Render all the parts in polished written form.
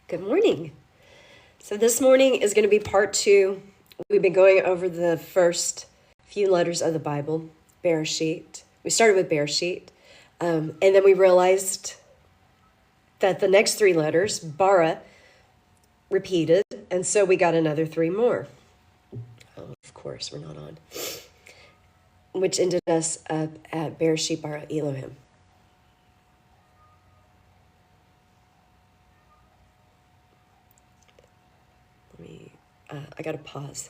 Good morning. So this morning is going to be part 2. We've been going over the first few letters of the Bible, BERESHIT. We started with BERESHIT, and then we realized that the next 3 letters, bara, repeated, and so we got another 3 more. Oh, of course, we're not on. Which ended us up at BERESHIT bara Elohim. I gotta pause.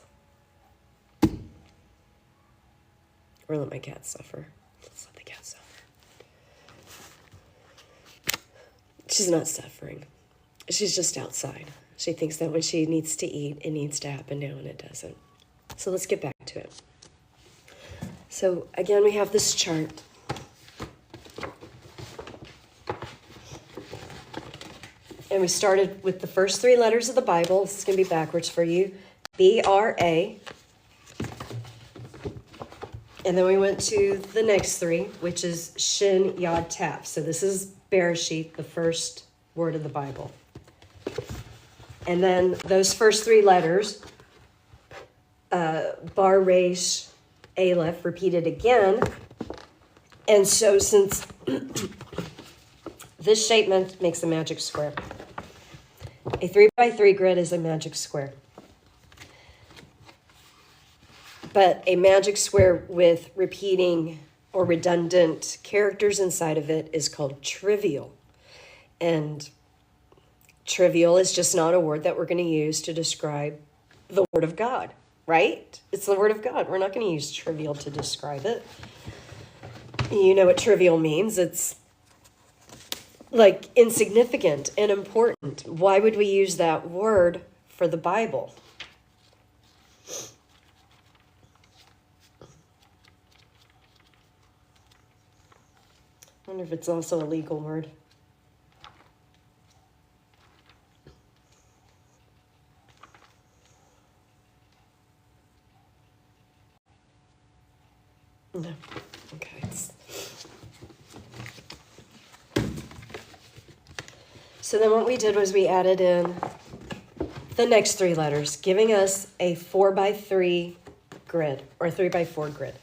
Or let my cat suffer. Let's let the cat suffer. She's not suffering. She's just outside. She thinks that when she needs to eat, it needs to happen now, and it doesn't. So let's get back to it. So again, we have this chart. And we started with the first 3 letters of the Bible. This is going to be backwards for you. B-R-A. And then we went to the next 3, which is Shin, Yod, Taf. So this is BERESHIT, the first word of the Bible. And then those first 3 letters, Bar, Resh, Aleph, repeated again. And so since this shape makes a magic square. A 3x3 grid is a magic square. But a magic square with repeating or redundant characters inside of it is called trivial. And trivial is just not a word that we're going to use to describe the Word of God, right? It's the Word of God. We're not going to use trivial to describe it. You know what trivial means. It's like insignificant and important. Why would we use that word for the Bible? I wonder if it's also a legal word. No. Okay. So then what we did was we added in the next 3 letters, giving us a 4x3 grid or 3x4 grid.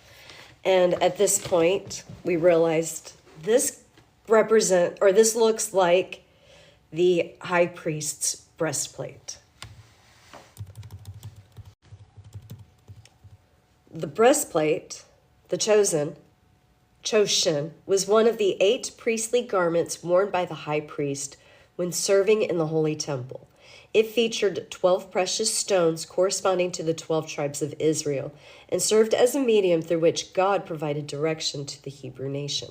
And at this point, we realized this looks like the high priest's breastplate. The breastplate, the Choshen, was one of the 8 priestly garments worn by the high priest when serving in the Holy Temple. It featured 12 precious stones corresponding to the 12 tribes of Israel and served as a medium through which God provided direction to the Hebrew nation.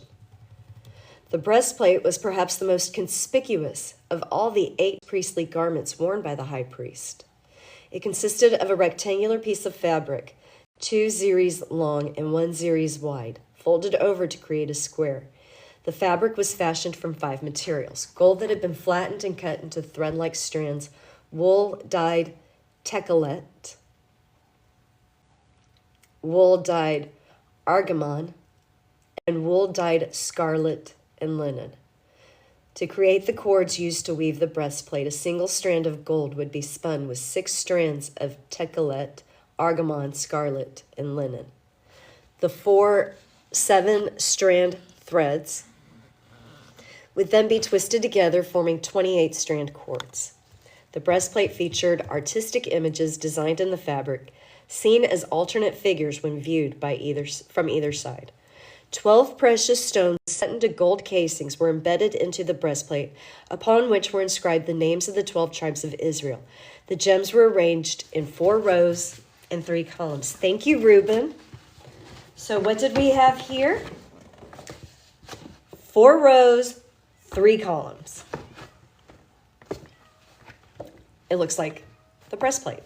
The breastplate was perhaps the most conspicuous of all the 8 priestly garments worn by the high priest. It consisted of a rectangular piece of fabric, 2 zeres long and 1 zeres wide, folded over to create a square. The fabric was fashioned from 5 materials: gold that had been flattened and cut into thread-like strands, wool dyed techelet, wool dyed argamon, and wool dyed scarlet and linen. To create the cords used to weave the breastplate, a single strand of gold would be spun with 6 strands of techelet, argamon, scarlet, and linen. The 4 7-strand threads would then be twisted together, forming 28-strand cords. The breastplate featured artistic images designed in the fabric, seen as alternate figures when viewed from either side. 12 precious stones set into gold casings were embedded into the breastplate, upon which were inscribed the names of the 12 tribes of Israel. The gems were arranged in 4 rows and 3 columns. Thank you, Reuben. So what did we have here? 4 rows, 3 columns. It looks like the breastplate.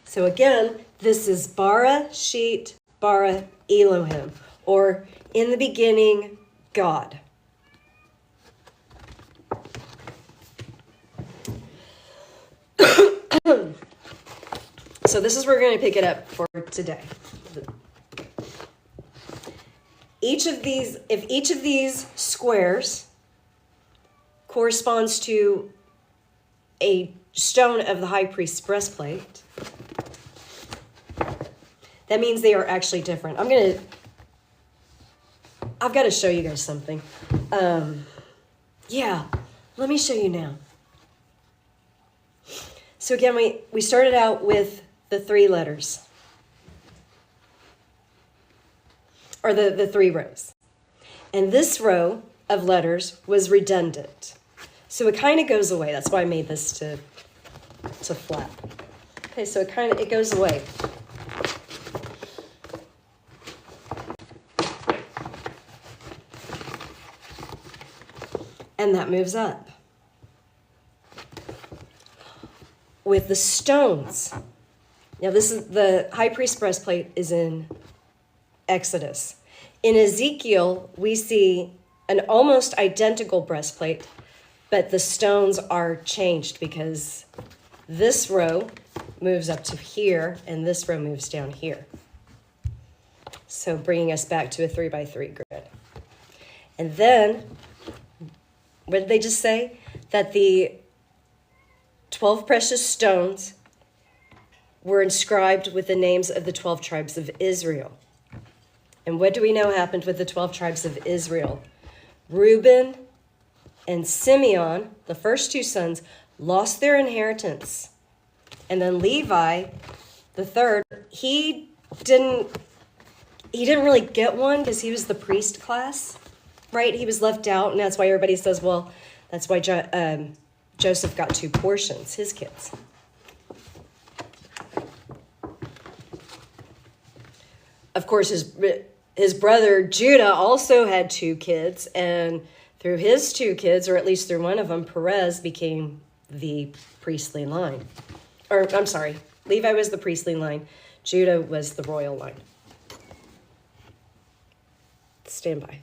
So again, this is BERESHIT bara Elohim, or in the beginning, God. So this is where we're going to pick it up for today. If each of these squares corresponds to a stone of the high priest's breastplate, that means they are actually different. I've got to show you guys something. Yeah, let me show you now. So again, we started out with the 3 letters, or the 3 rows. And this row of letters was redundant. So it kind of goes away. That's why I made this to flap. Okay, so it goes away. And that moves up. With the stones. Now this is the high priest's breastplate is in Exodus. In Ezekiel, we see an almost identical breastplate, but the stones are changed because this row moves up to here and this row moves down here. So bringing us back to a 3x3 grid. And then, what did they just say? That the 12 precious stones were inscribed with the names of the 12 tribes of Israel. And what do we know happened with the 12 tribes of Israel? Reuben and Simeon, the first 2 sons, lost their inheritance. And then Levi, the third, he didn't really get one because he was the priest class, right? He was left out, and that's why everybody says, well, that's why Joseph got 2 portions, his kids. Of course, his brother Judah also had 2 kids, and through his 2 kids, or at least through one of them, Perez became the priestly line. Or, I'm sorry, Levi was the priestly line. Judah was the royal line. Stand by.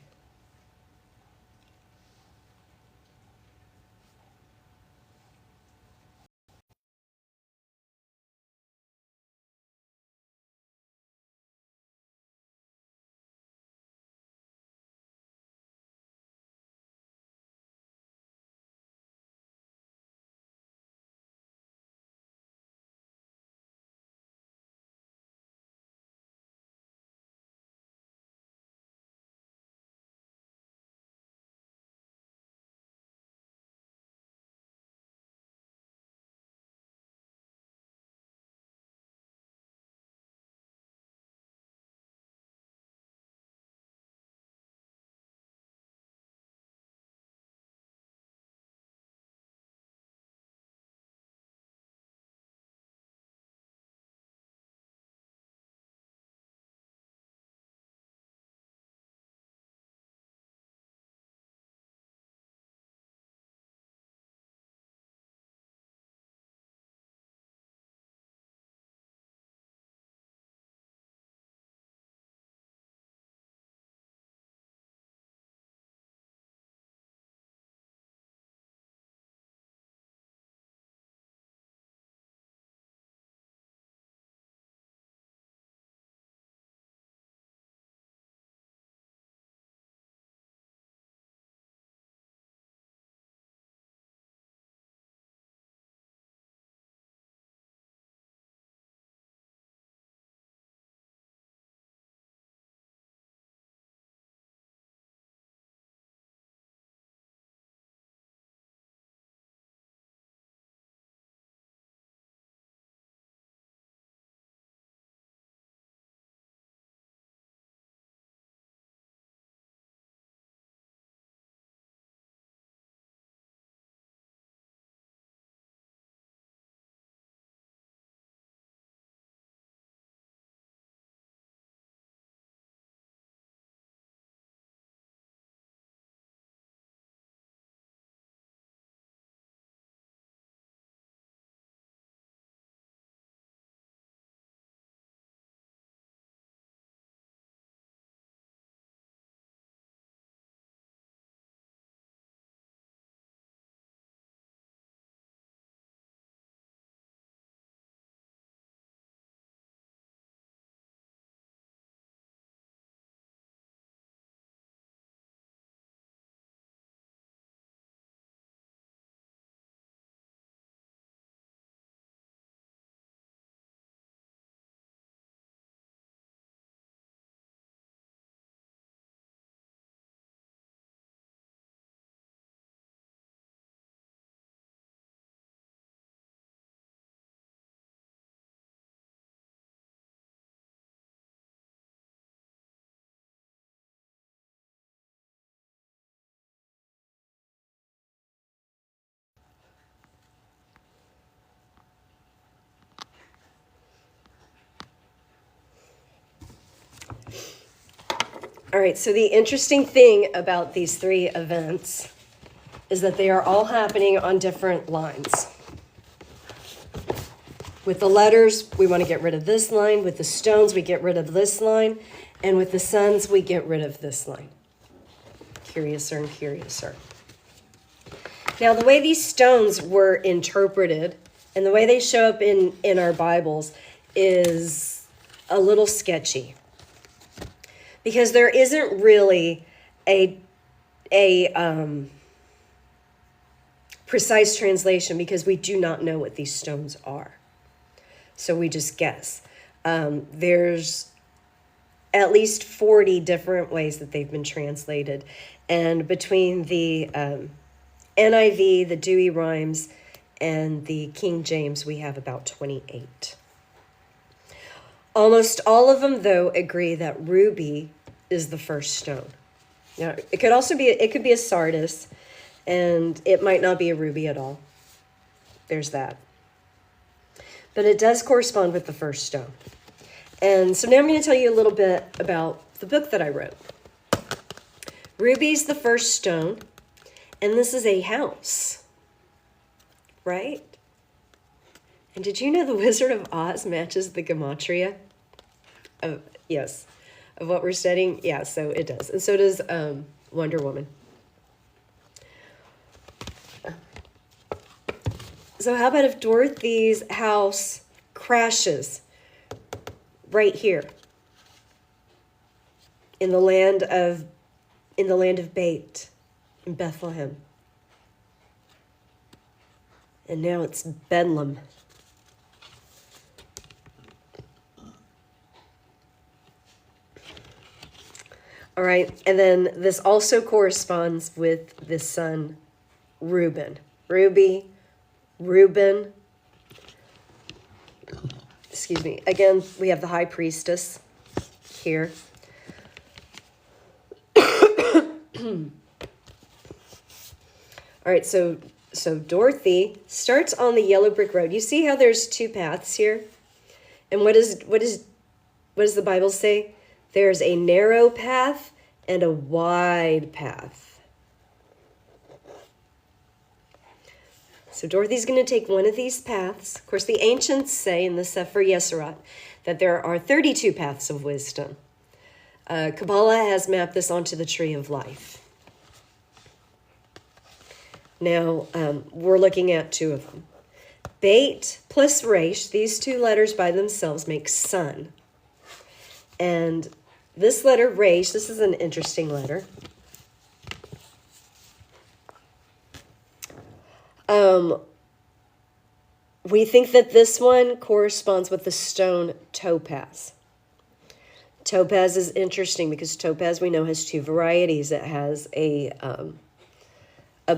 All right, so the interesting thing about these three events is that they are all happening on different lines. With the letters, we want to get rid of this line. With the stones, we get rid of this line. And with the suns, we get rid of this line. Curiouser and curiouser. Now, the way these stones were interpreted and the way they show up in our Bibles is a little sketchy. Because there isn't really a precise translation, because we do not know what these stones are. So we just guess. There's at least 40 different ways that they've been translated. And between the NIV, the Dewey Rhymes, and the King James, we have about 28. Almost all of them, though, agree that ruby is the first stone. Now, it could be a sardis, and it might not be a ruby at all. There's that. But it does correspond with the first stone. And so now I'm going to tell you a little bit about the book that I wrote. Ruby's the first stone, and this is a house, right? And did you know the Wizard of Oz matches the gematria of what we're studying? Yeah, so it does. And so does Wonder Woman. So how about if Dorothy's house crashes right here in the land of Beit in Bethlehem? And now it's Bedlam. All right, and then this also corresponds with the son Reuben. Ruby, Reuben. Excuse me. Again, we have the high priestess here. All right, so Dorothy starts on the yellow brick road. You see how there's two paths here? And what does the Bible say? There's a narrow path and a wide path. So Dorothy's going to take one of these paths. Of course, the ancients say in the Sefer Yeserat that there are 32 paths of wisdom. Kabbalah has mapped this onto the tree of life. Now, we're looking at two of them. Beit plus Resh, these two letters by themselves make sun. And this letter, Resh, this is an interesting letter. We think that this one corresponds with the stone topaz. Topaz is interesting because topaz, we know, has two varieties. It has a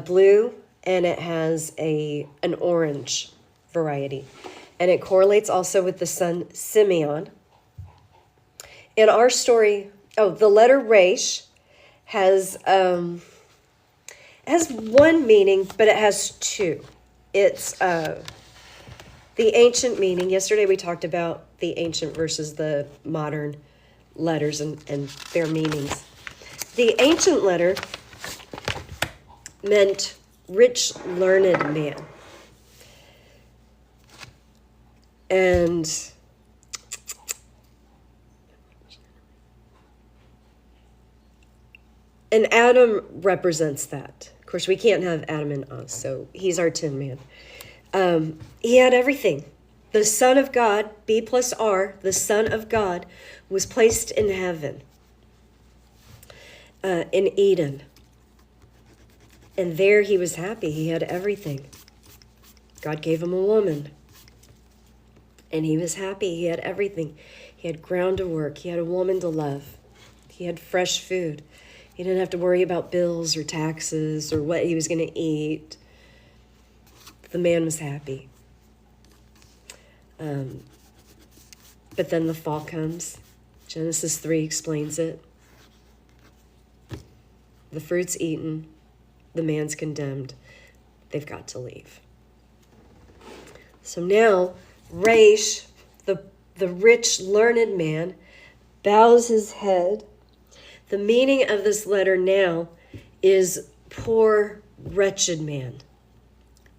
blue and it has an orange variety. And it correlates also with the sun Simeon. In our story, the letter Resh has one meaning, but it has two. It's the ancient meaning. Yesterday we talked about the ancient versus the modern letters and their meanings. The ancient letter meant rich, learned man. And Adam represents that. Of course, we can't have Adam and us, so he's our tin man. He had everything. The Son of God, B plus R, the Son of God, was placed in heaven, in Eden. And there he was happy. He had everything. God gave him a woman. And he was happy. He had everything. He had ground to work. He had a woman to love. He had fresh food. He didn't have to worry about bills or taxes or what he was going to eat. The man was happy. But then the fall comes. Genesis 3 explains it. The fruit's eaten. The man's condemned. They've got to leave. So now, Resh, the rich, learned man, bows his head. The meaning of this letter now is poor, wretched man.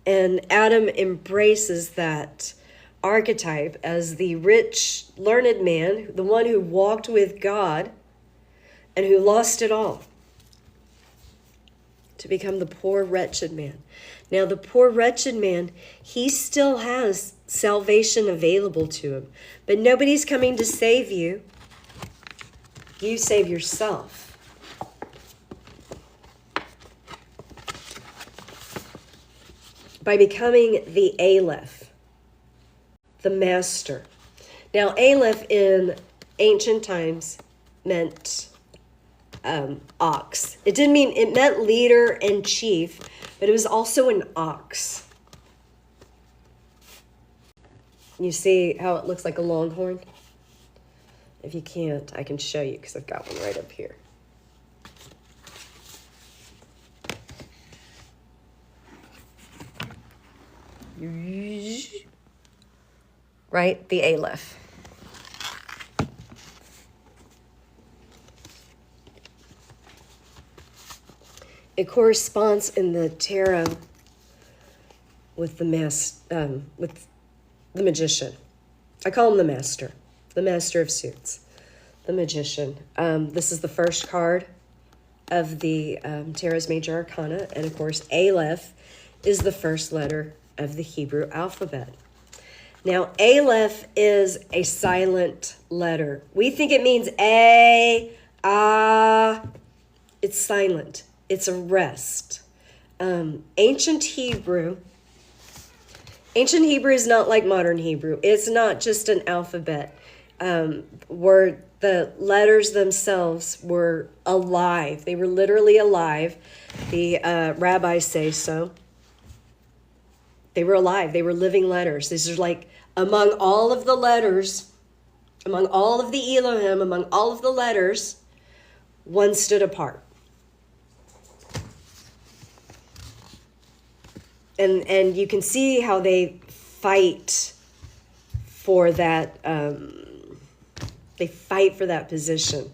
And Adam embraces that archetype as the rich, learned man, the one who walked with God and who lost it all to become the poor, wretched man. Now, the poor, wretched man, he still has salvation available to him, but nobody's coming to save you. You save yourself. By becoming the Aleph, the master. Now, Aleph in ancient times meant ox. It meant leader and chief, but it was also an ox. You see how it looks like a longhorn? If you can't, I can show you because I've got one right up here. Right? The Aleph. It corresponds in the tarot with with the magician. I call him the master of suits, the magician. This is the first card of the tarot's major arcana, and of course, Aleph is the first letter of the Hebrew alphabet. Now, Aleph is a silent letter. We think it means A, Ah. It's silent. It's a rest. Ancient Hebrew is not like modern Hebrew. It's not just an alphabet where the letters themselves were alive. They were literally alive. The rabbis say so. They were alive. They were living letters. These are like among all of the letters, among all of the Elohim, among all of the letters, one stood apart. And you can see how they fight for that. They fight for that position.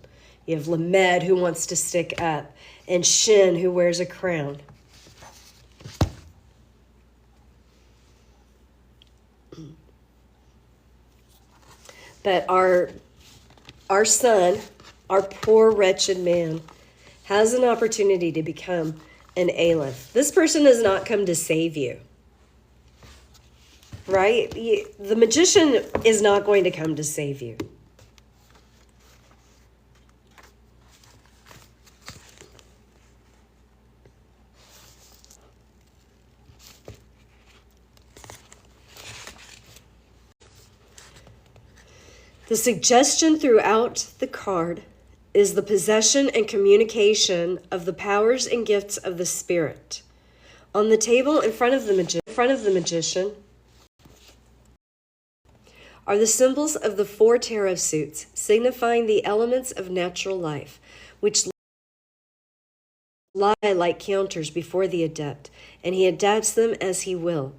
You have Lamed, who wants to stick up, and Shin, who wears a crown. But our son, our poor wretched man, has an opportunity to become an Aleph. This person has not come to save you, right? The magician is not going to come to save you. The suggestion throughout the card is the possession and communication of the powers and gifts of the Spirit. On the table in front of the magician are the symbols of the 4 tarot suits, signifying the elements of natural life, which lie like counters before the adept, and he adapts them as he will.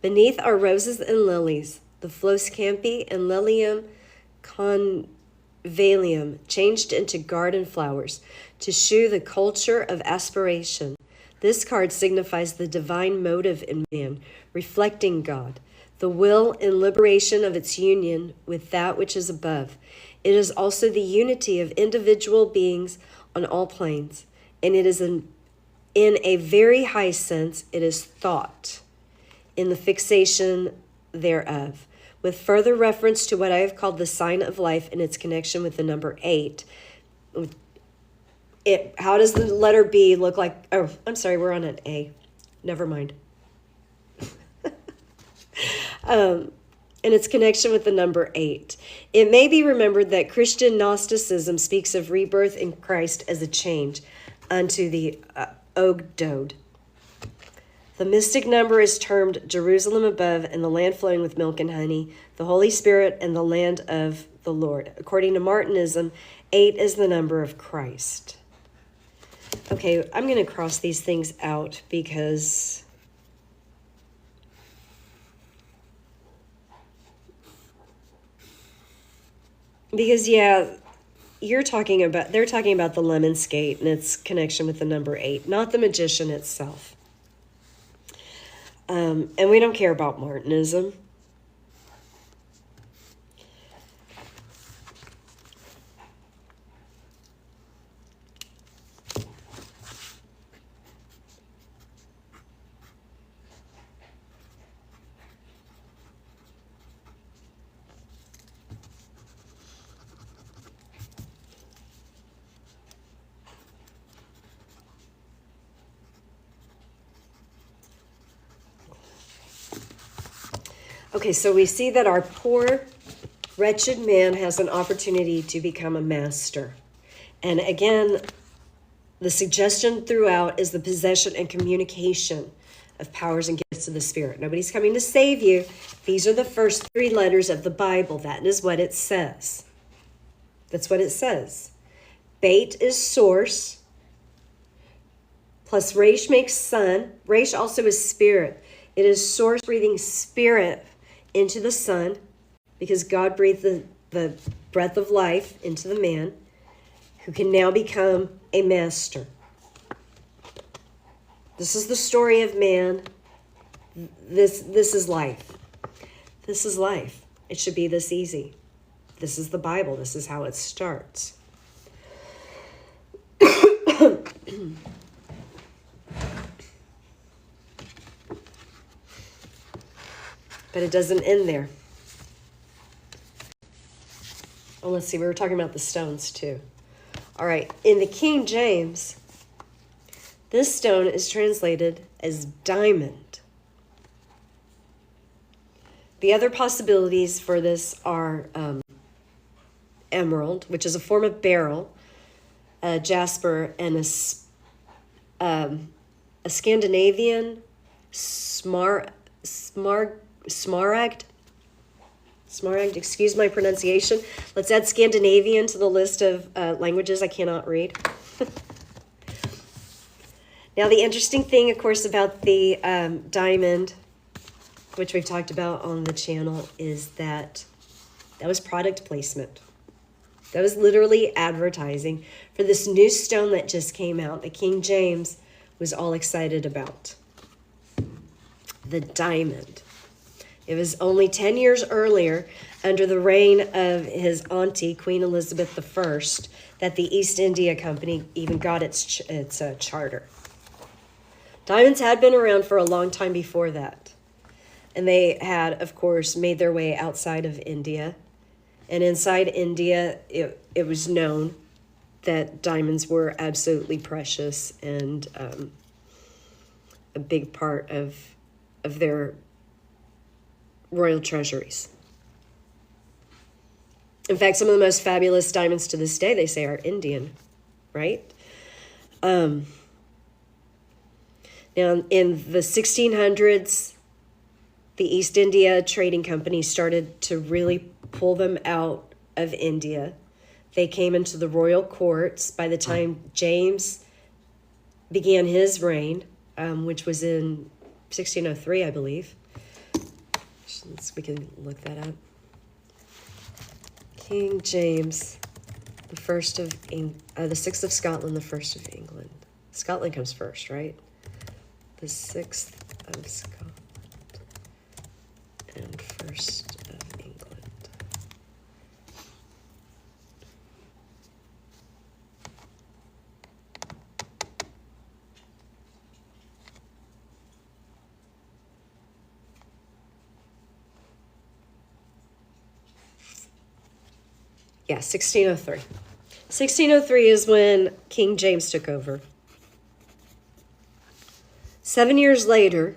Beneath are roses and lilies, the Floscampi and Lilium convallium changed into garden flowers to shew the culture of aspiration. This card signifies the divine motive in man, reflecting God, the will and liberation of its union with that which is above. It is also the unity of individual beings on all planes, and it is in a very high sense, it is thought in the fixation thereof. With further reference to what I have called the sign of life and its connection with the number 8, how does the letter B look like? Oh, I'm sorry, we're on an A. Never mind. And its connection with the number 8. It may be remembered that Christian Gnosticism speaks of rebirth in Christ as a change unto the Ogdod. The mystic number is termed Jerusalem above and the land flowing with milk and honey, the Holy Spirit and the land of the Lord. According to Martinism, 8 is the number of Christ. Okay, I'm going to cross these things out because yeah, they're talking about the lemon skate and its connection with the number 8, not the magician itself. And we don't care about Martinism. Okay, so we see that our poor, wretched man has an opportunity to become a master. And again, the suggestion throughout is the possession and communication of powers and gifts of the Spirit. Nobody's coming to save you. These are the first 3 letters of the Bible. That is what it says. That's what it says. Bait is source, plus Resh makes sun. Resh also is spirit. It is source breathing spirit into the sun, because God breathed the breath of life into the man, who can now become a master. This is the story of man. This is life. This is life. It should be this easy. This is the Bible. This is how it starts. But it doesn't end there. Oh, let's see. We were talking about the stones too. All right. In the King James, this stone is translated as diamond. The other possibilities for this are emerald, which is a form of beryl, jasper, and a Scandinavian smaragd, excuse my pronunciation. Let's add Scandinavian to the list of languages I cannot read. Now, the interesting thing, of course, about the diamond, which we've talked about on the channel, is that was product placement. That was literally advertising for this new stone that just came out that King James was all excited about. The diamond. It was only 10 years earlier, under the reign of his auntie, Queen Elizabeth I, that the East India Company even got its charter. Diamonds had been around for a long time before that. And they had, of course, made their way outside of India. And inside India, it was known that diamonds were absolutely precious and a big part of their royal treasuries. In fact, some of the most fabulous diamonds to this day, they say, are Indian, right? Now, in the 1600s, the East India Trading Company started to really pull them out of India. They came into the royal courts by the time James began his reign, which was in 1603, I believe. We can look that up. King James, the 6th of Scotland, the 1st of England. Scotland comes first, right? The 6th of Scotland and 1st of England. Yeah, 1603. 1603 is when King James took over. 7 years later,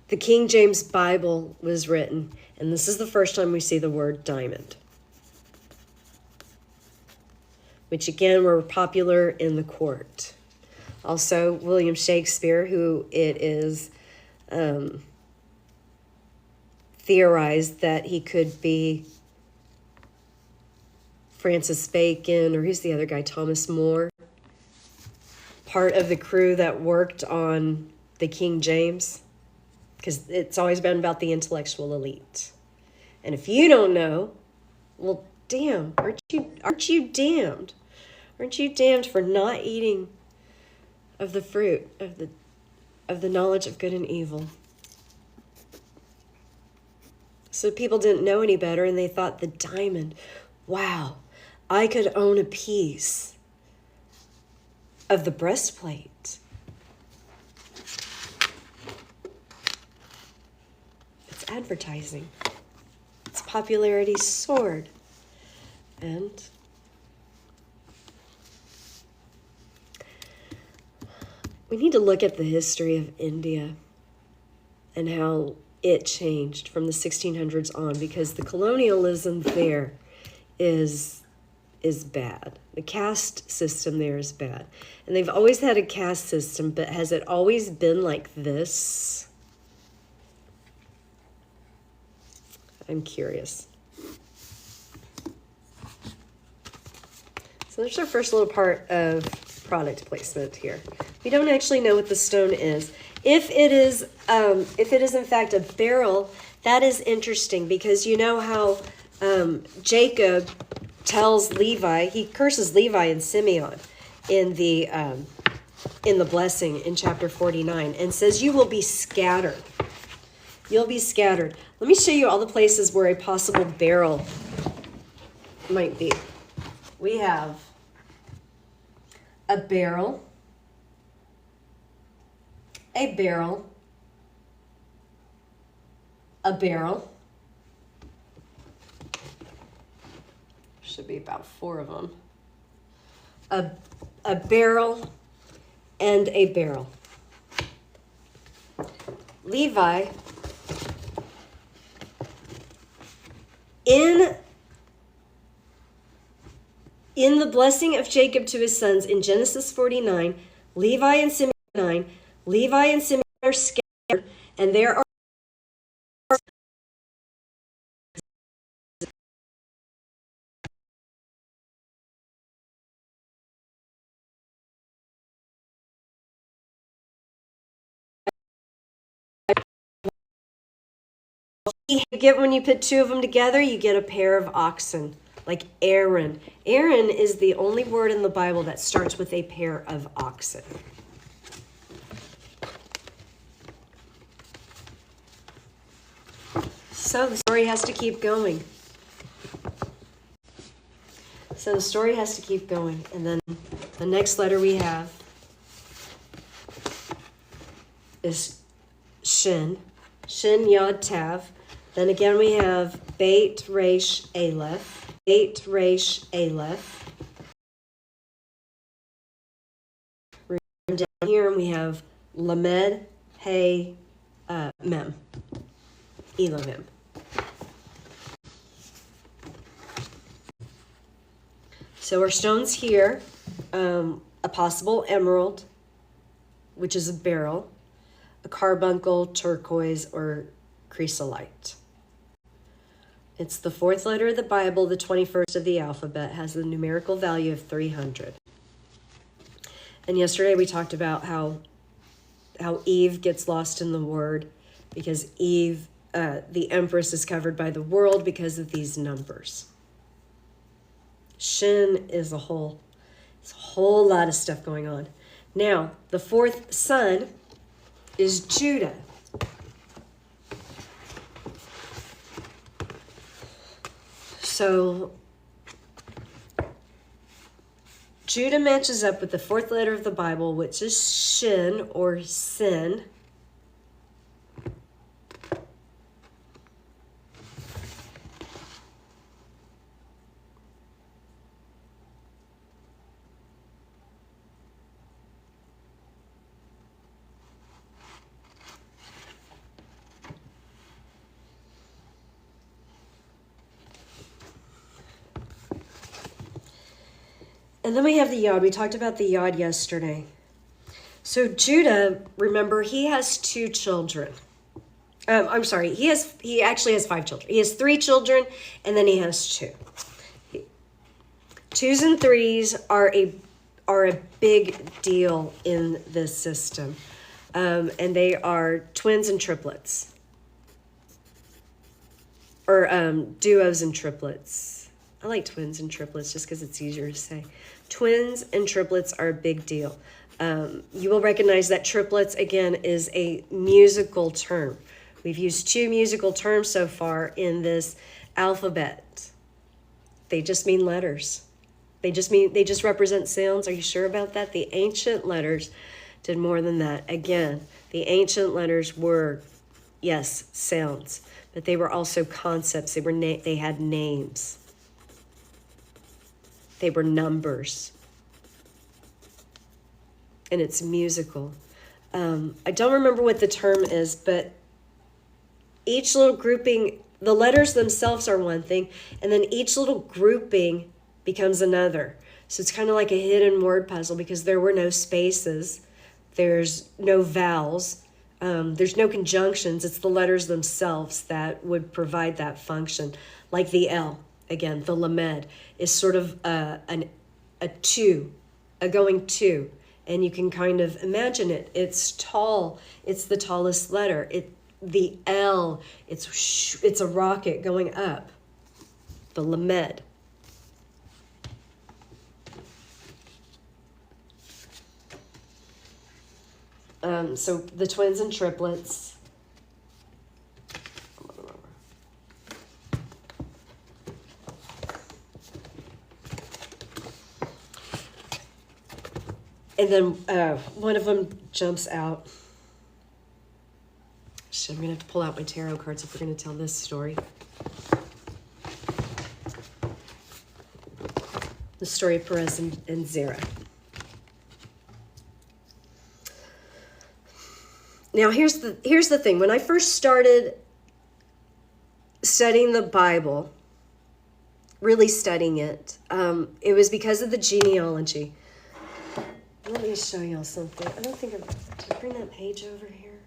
the King James Bible was written, and this is the first time we see the word diamond, which again were popular in the court. Also, William Shakespeare, who it is theorized that he could be Francis Bacon, or who's the other guy, Thomas More, part of the crew that worked on the King James, because it's always been about the intellectual elite. And if you don't know, well, damn, Aren't you damned? Aren't you damned for not eating of the fruit of the knowledge of good and evil? So people didn't know any better, and they thought the diamond, wow, I could own a piece of the breastplate. It's advertising. Its popularity soared. And we need to look at the history of India and how it changed from the 1600s on, because the colonialism there is bad. The caste system there is bad. And they've always had a caste system, but has it always been like this? I'm curious. So there's our first little part of product placement here. We don't actually know what the stone is. If it is in fact a beryl, that is interesting, because you know how Jacob tells Levi, he curses Levi and Simeon in the blessing in chapter 49, and says, "You will be scattered. You'll be scattered." Let me show you all the places where a possible beryl might be. We have a barrel, a barrel, a barrel. Should be about 4 of them. A barrel and a barrel. Levi, in the blessing of Jacob to his sons in Genesis 49, Levi and Simeon are scattered, and there are you get, when you put 2 of them together, you get a pair of oxen, like Aaron. Aaron is the only word in the Bible that starts with a pair of oxen. So the story has to keep going. And then the next letter we have is Shin. Shin, Yod, Tav. Then again we have Beit, Resh, Aleph. Beit, Resh, Aleph. Down here we have Lamed, Hey, Mem. Elohim. So our stones here, a possible emerald, which is a beryl, a carbuncle, turquoise, or chrysolite. It's the 4th letter of the Bible, the 21st of the alphabet, has the numerical value of 300. And yesterday we talked about how Eve gets lost in the word, because Eve, the empress, is covered by the world because of these numbers. Shin is a whole lot of stuff going on. Now, the 4th son is Judah. So Judah matches up with the 4th letter of the Bible, which is Shin or Sin. And then we have the Yod. We talked about the Yod yesterday. So Judah, remember, he has 2 children. I'm sorry, he actually has 5 children. He has 3 children, and then he has 2. 2s and 3s are a big deal in this system. And they are twins and triplets. Or duos and triplets. I like twins and triplets just because it's easier to say. Twins and triplets are a big deal. You will recognize that triplets, again, is a musical term. We've used 2 musical terms so far in this alphabet. They just mean letters. They just represent sounds. Are you sure about that? The ancient letters did more than that. Again, the ancient letters were, yes, sounds, but they were also concepts. They had names. They were numbers. And it's musical. I don't remember what the term is, but each little grouping, the letters themselves are one thing, and then each little grouping becomes another. So it's kind of like a hidden word puzzle because there were no spaces. There's no vowels. There's no conjunctions. It's the letters themselves that would provide that function. Like the L, again, the lamed is sort of a two, a going two. And you can kind of imagine it. It's tall. It's the tallest letter. The L, it's a rocket going up. The lamed. So the twins and triplets. And then one of them jumps out. Shit, I'm going to have to pull out my tarot cards if we're going to tell this story. The story of Perez and Zerah. Now, here's the thing. When I first started studying the Bible, really studying it, it was because of the genealogy. Let me show y'all something. I don't think did I bring that page over here?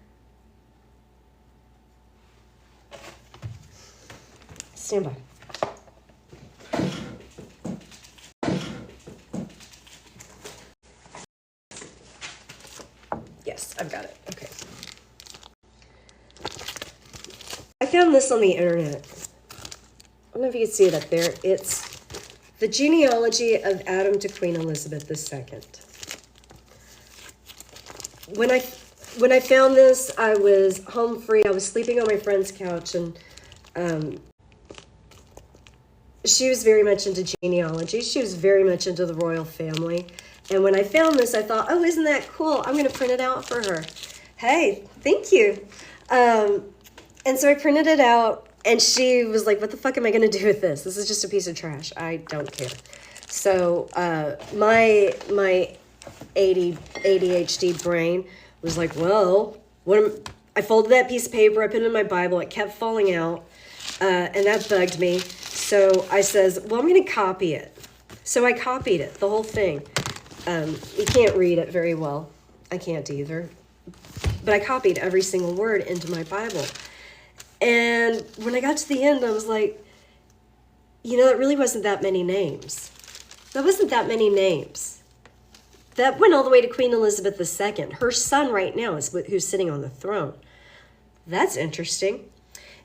Stand by. Yes, I've got it. Okay. I found this on the internet. I don't know if you can see it up there. It's the genealogy of Adam to Queen Elizabeth II. When I found this, I was home free. I was sleeping on my friend's couch, and she was very much into genealogy. She was very much into the royal family. And when I found this, I thought, oh, isn't that cool? I'm going to print it out for her. Hey, thank you. And so I printed it out, and she was like, what the fuck am I going to do with this? This is just a piece of trash. I don't care. So my ADHD brain was like, well, I folded that piece of paper, I put it in my Bible, it kept falling out, and that bugged me. So I says, well, I'm going to copy it. So I copied it, the whole thing. You can't read it very well. I can't either. But I copied every single word into my Bible. And when I got to the end, I was like, you know, it really wasn't that many names. That wasn't that many names. That went all the way to Queen Elizabeth II. Her son right now is who's sitting on the throne. That's interesting.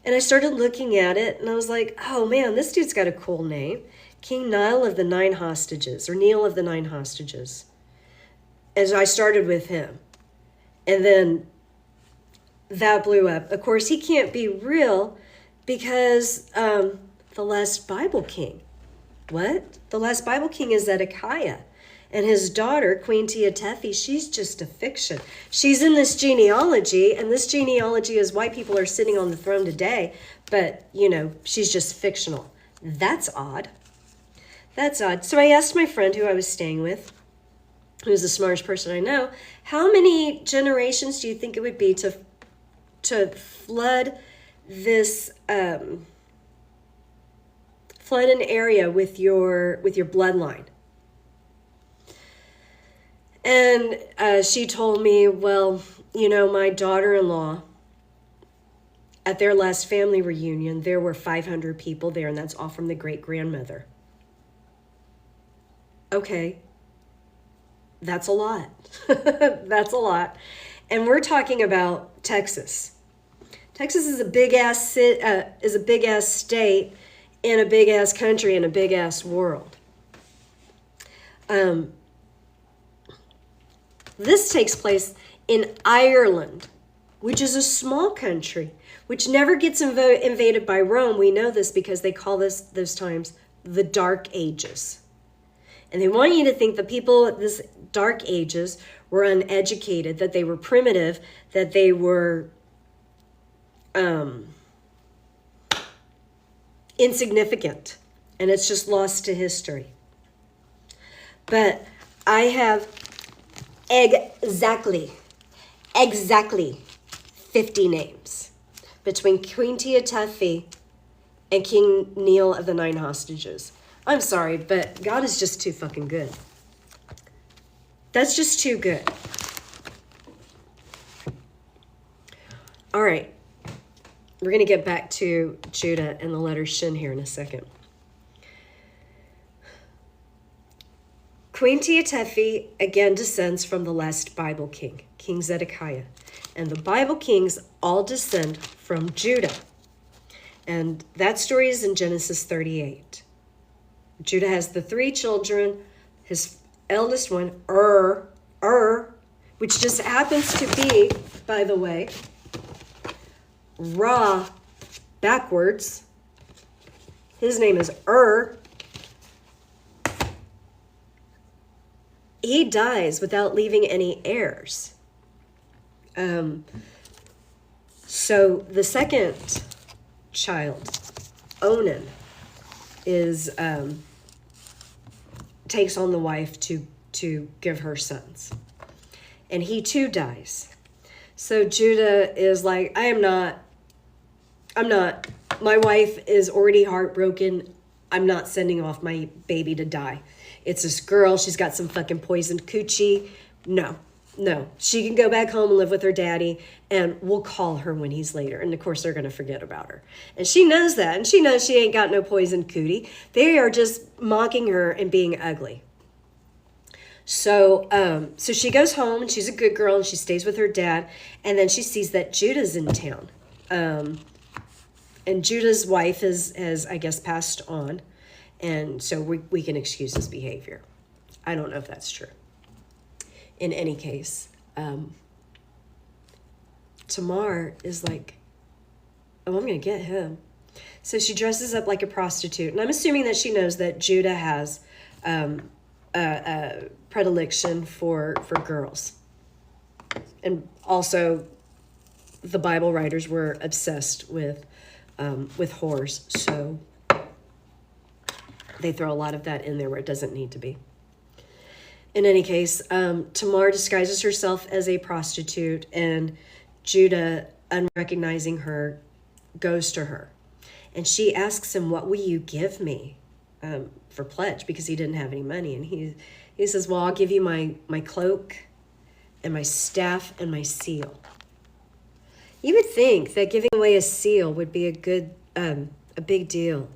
And I started looking at it, and I was like, oh, man, this dude's got a cool name. King Niall of the Nine Hostages, or Neil of the Nine Hostages. And I started with him. And then that blew up. Of course, he can't be real because the last Bible king. What? The last Bible king is Zedekiah. And his daughter, Queen Teotefi, she's just a fiction. She's in this genealogy, and this genealogy is why people are sitting on the throne today. But, you know, she's just fictional. That's odd. That's odd. So I asked my friend who I was staying with, who's the smartest person I know, how many generations do you think it would be to flood this, flood an area with your bloodline? And she told me, well, you know, my daughter-in-law, at their last family reunion, there were 500 people there, and that's all from the great-grandmother. Okay, that's a lot. That's a lot. And we're talking about Texas. Texas is a big-ass state, in a big-ass country, in a big-ass world. This takes place in Ireland, which is a small country, which never gets invaded by Rome. We know this because they call those times the Dark Ages. And they want you to think the people at this Dark Ages were uneducated, that they were primitive, that they were insignificant. And it's just lost to history. But I have exactly 50 names between Queen Tiatefi and King Neil of the Nine Hostages. I'm sorry, but God is just too fucking good. That's just too good. All right. We're going to get back to Judah and the letter Shin here in a second. Queen Tiatefi again descends from the last Bible king, King Zedekiah. And the Bible kings all descend from Judah. And that story is in Genesis 38. Judah has the 3 children. His eldest one, which just happens to be, by the way, Ra backwards. His name is He dies without leaving any heirs. So the second child, Onan, is takes on the wife to give her sons. And he too dies. So Judah is like, I'm not, my wife is already heartbroken. I'm not sending off my baby to die. It's this girl. She's got some fucking poisoned coochie. No. She can go back home and live with her daddy, and we'll call her when he's later. And of course, they're going to forget about her. And she knows that. And she knows she ain't got no poisoned cootie. They are just mocking her and being ugly. So she goes home, and she's a good girl, and she stays with her dad. And then she sees that Judah's in town. And Judah's wife has, I guess, passed on. And so we can excuse his behavior. I don't know if that's true. In any case, Tamar is like, oh, I'm going to get him. So she dresses up like a prostitute. And I'm assuming that she knows that Judah has a predilection for girls. And also, the Bible writers were obsessed with whores. So they throw a lot of that in there where it doesn't need to be. In any case, Tamar disguises herself as a prostitute, and Judah, unrecognizing her, goes to her. And she asks him, what will you give me for pledge? Because he didn't have any money. And he says, well, I'll give you my cloak and my staff and my seal. You would think that giving away a seal would be a big deal.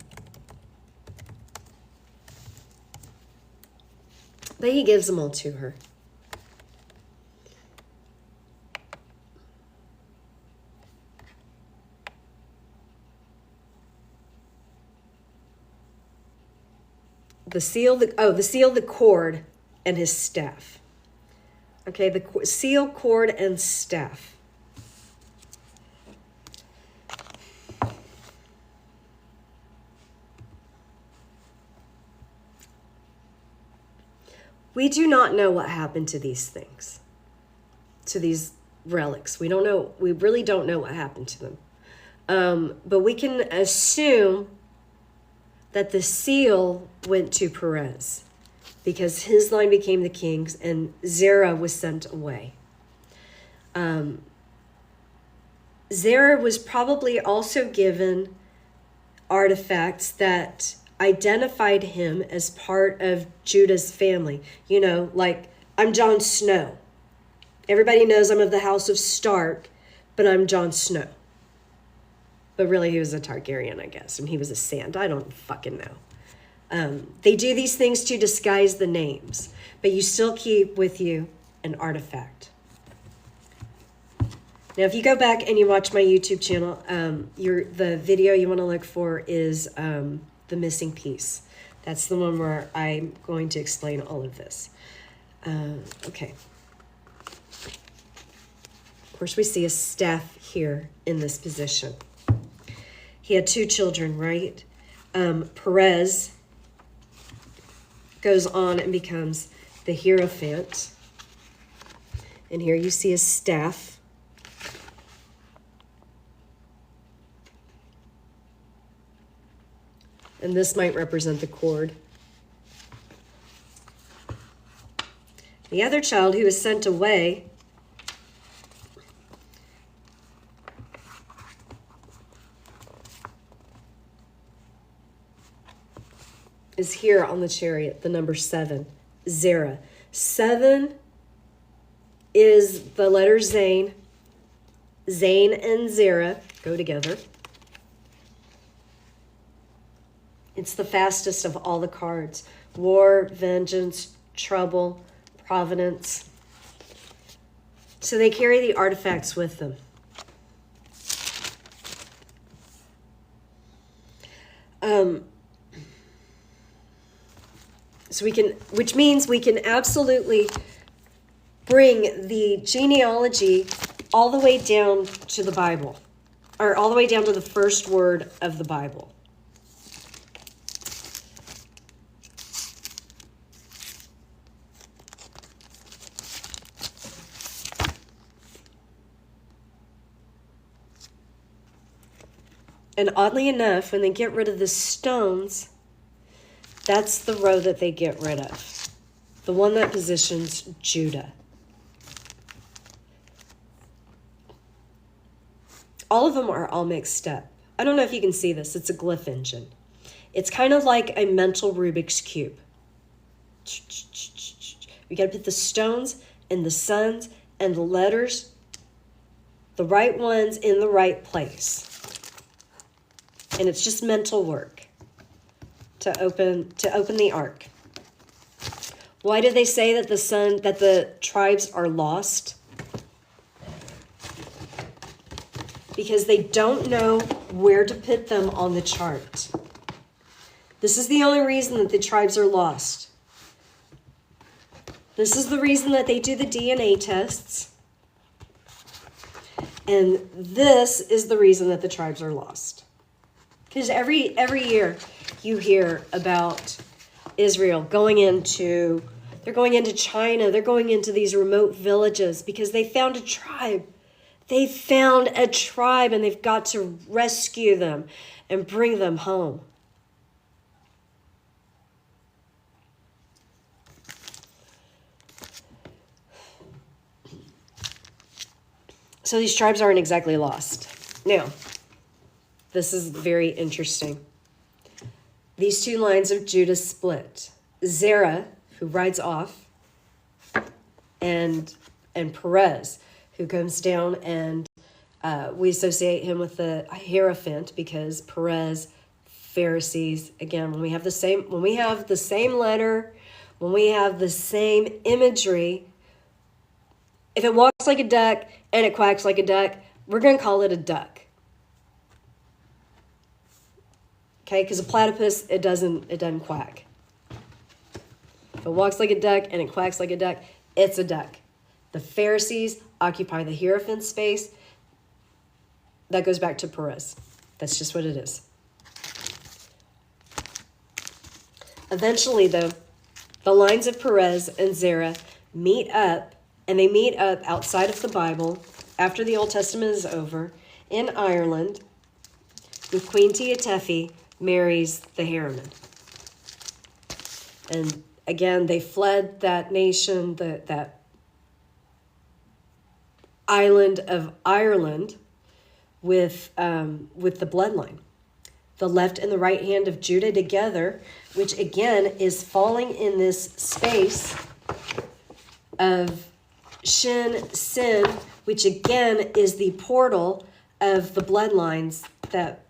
But he gives them all to her. The seal, the cord, and his staff. Okay, the seal, cord, and staff. We do not know what happened to these things, to these relics. We don't know. We really don't know what happened to them. But we can assume that the seal went to Perez because his line became the king's and Zerah was sent away. Zerah was probably also given artifacts that identified him as part of Judah's family. You know, like, I'm Jon Snow. Everybody knows I'm of the house of Stark, but I'm Jon Snow. But really, he was a Targaryen, I guess, and he was a Sand. I don't fucking know. They do these things to disguise the names, but you still keep with you an artifact. Now, if you go back and you watch my YouTube channel, the video you want to look for is the missing piece. That's the one where I'm going to explain all of this. Okay. Of course, we see a staff here in this position. He had 2 children, right? Perez goes on and becomes the Hierophant. And here you see a staff. And this might represent the cord. The other child who was sent away is here on the chariot, the number 7, Zerah. 7 is the letter Zain. Zain and Zerah go together. It's the fastest of all the cards. War, vengeance, trouble, providence. So they carry the artifacts with them. So we can, which means we can absolutely bring the genealogy all the way down to the Bible, or all the way down to the first word of the Bible. And oddly enough, when they get rid of the stones, that's the row that they get rid of. The one that positions Judah. All of them are all mixed up. I don't know if you can see this. It's a glyph engine. It's kind of like a mental Rubik's Cube. We got to put the stones and the suns and the letters, the right ones in the right place. And it's just mental work to open the ark. Why do they say that the tribes are lost? Because they don't know where to put them on the chart. This is the only reason that the tribes are lost. This is the reason that they do the DNA tests. And this is the reason that the tribes are lost. Because every year you hear about Israel they're going into China, they're going into these remote villages because they found a tribe. They found a tribe and they've got to rescue them and bring them home. So these tribes aren't exactly lost. Now, this is very interesting. These 2 lines of Judah split. Zerah, who rides off, and Perez, who comes down, and we associate him with the Hierophant because Perez, Pharisees. Again, when we have the same letter, when we have the same imagery, if it walks like a duck and it quacks like a duck, we're going to call it a duck. Okay, because a platypus, it doesn't quack. If it walks like a duck and it quacks like a duck, it's a duck. The Pharisees occupy the Hierophant space. That goes back to Perez. That's just what it is. Eventually, though, the lines of Perez and Zerah meet up, and they meet up outside of the Bible after the Old Testament is over in Ireland with Queen Tiatefi marries the Harriman. And again, they fled that nation, that island of Ireland with the bloodline. The left and the right hand of Judah together, which again is falling in this space of Shin, Sin, which again is the portal of the bloodlines that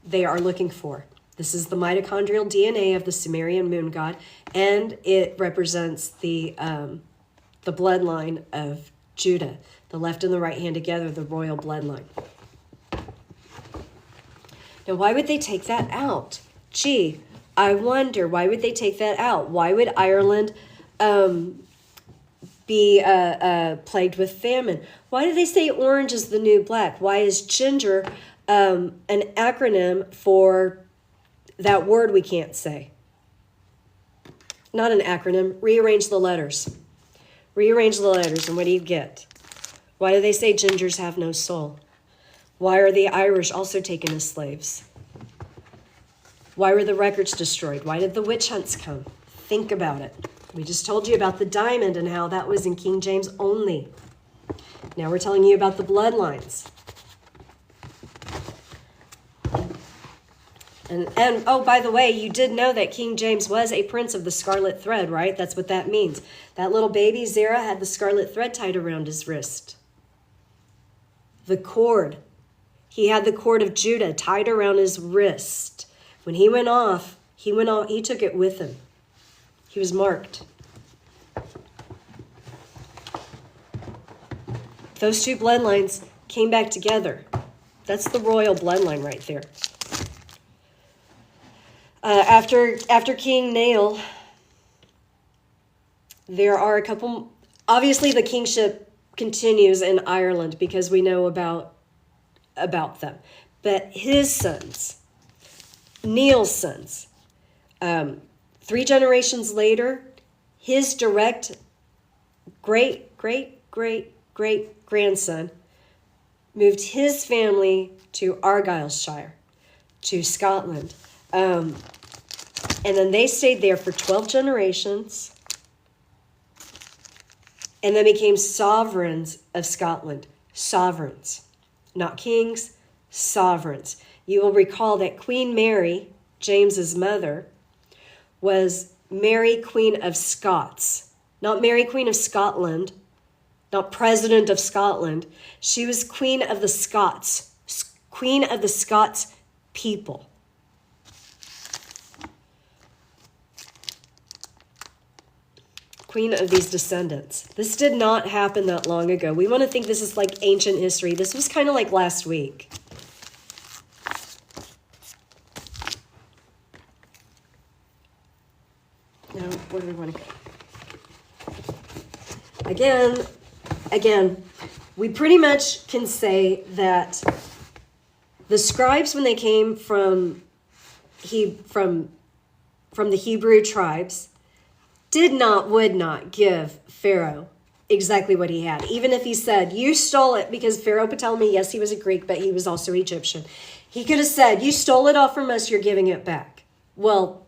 they are looking for. This is the mitochondrial DNA of the Sumerian moon god, and it represents the bloodline of Judah, the left and the right hand together, the royal bloodline. Now, why would they take that out? Gee, I wonder, why would they take that out? Why would Ireland be plagued with famine? Why do they say orange is the new black? Why is ginger an acronym for that word we can't say? Not an acronym. Rearrange the letters. Rearrange the letters, and what do you get? Why do they say gingers have no soul? Why are the Irish also taken as slaves? Why were the records destroyed? Why did the witch hunts come? Think about it. We just told you about the diamond and how that was in King James only. Now we're telling you about the bloodlines. And oh, by the way, you did know that King James was a prince of the scarlet thread, right? That's what that means. That little baby, Zerah, had the scarlet thread tied around his wrist. The cord. He had the cord of Judah tied around his wrist. When he went off, he took it with him. He was marked. Those two bloodlines came back together. That's the royal bloodline right there. After King Nail, there are a couple. Obviously, the kingship continues in Ireland because we know about them. But his sons, Neil's sons, 3 generations later, his direct great-great-great-great-grandson moved his family to Argyllshire, to Scotland. And then they stayed there for 12 generations and then became sovereigns of Scotland. Sovereigns. Not kings, sovereigns. You will recall that Queen Mary, James's mother, was Mary, Queen of Scots. Not Mary, Queen of Scotland, not President of Scotland. She was Queen of the Scots, Queen of the Scots people. Queen of these descendants. This did not happen that long ago. We want to think this is like ancient history. This was kind of like last week. Now, where do we want to go? Again, we pretty much can say that the scribes, when they came from the Hebrew tribes, would not give Pharaoh exactly what he had. Even if he said, you stole it, because Pharaoh Ptolemy, yes, he was a Greek, but he was also Egyptian. He could have said, you stole it all from us, you're giving it back. Well,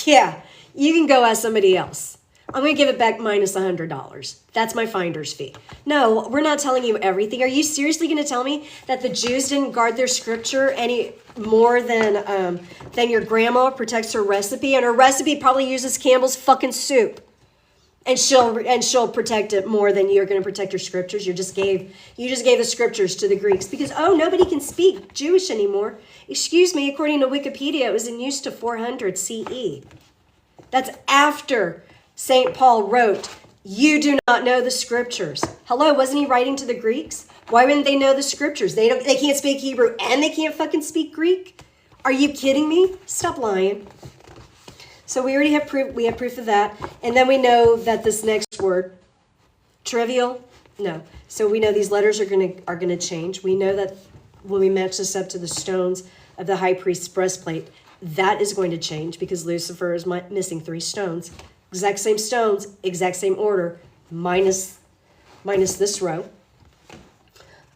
yeah, you can go ask somebody else. I'm going to give it back minus $100. That's my finder's fee. No, we're not telling you everything. Are you seriously going to tell me that the Jews didn't guard their scripture any more than your grandma protects her recipe? And her recipe probably uses Campbell's fucking soup. And she'll protect it more than you're going to protect your scriptures. You just gave the scriptures to the Greeks because, nobody can speak Jewish anymore. Excuse me, according to Wikipedia, it was in use to 400 CE. That's after St. Paul wrote, you do not know the scriptures. Hello, wasn't he writing to the Greeks? Why wouldn't they know the scriptures? They can't speak Hebrew and they can't fucking speak Greek? Are you kidding me? Stop lying. So we already have proof. We have proof of that. And then we know that this next word, trivial, no. So we know these letters are gonna change. We know that when we match this up to the stones of the high priest's breastplate, that is going to change because Lucifer is missing 3 stones. Exact same stones, exact same order, minus this row.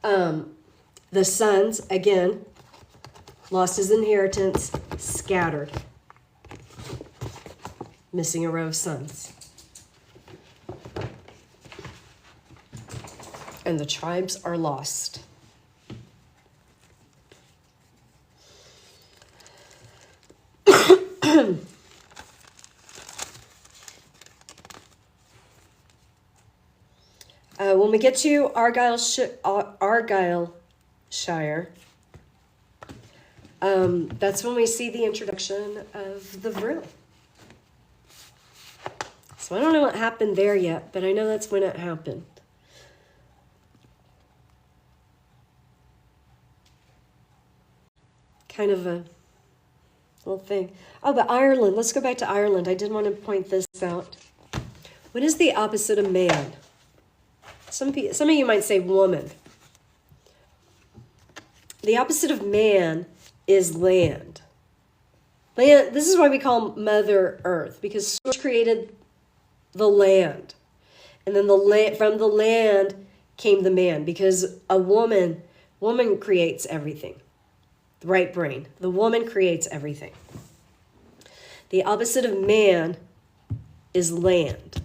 The sons, again, lost his inheritance, scattered. Missing a row of sons. And the tribes are lost. When we get to Argyllshire, that's when we see the introduction of the vril. So I don't know what happened there yet, but I know that's when it happened. Kind of a little thing. Oh, but Ireland. Let's go back to Ireland. I did want to point this out. What is the opposite of man? Some of you might say woman. The opposite of man is land. Land. This is why we call Mother Earth, because Source created the land, and then from the land came the man. Because a woman creates everything. The right brain. The woman creates everything. The opposite of man is land.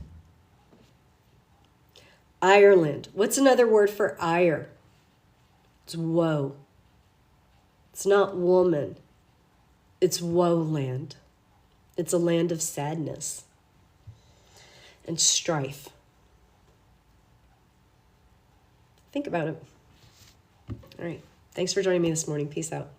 Ireland. What's another word for ire? It's woe. It's not woman. It's woe land. It's a land of sadness and strife. Think about it. All right. Thanks for joining me this morning. Peace out.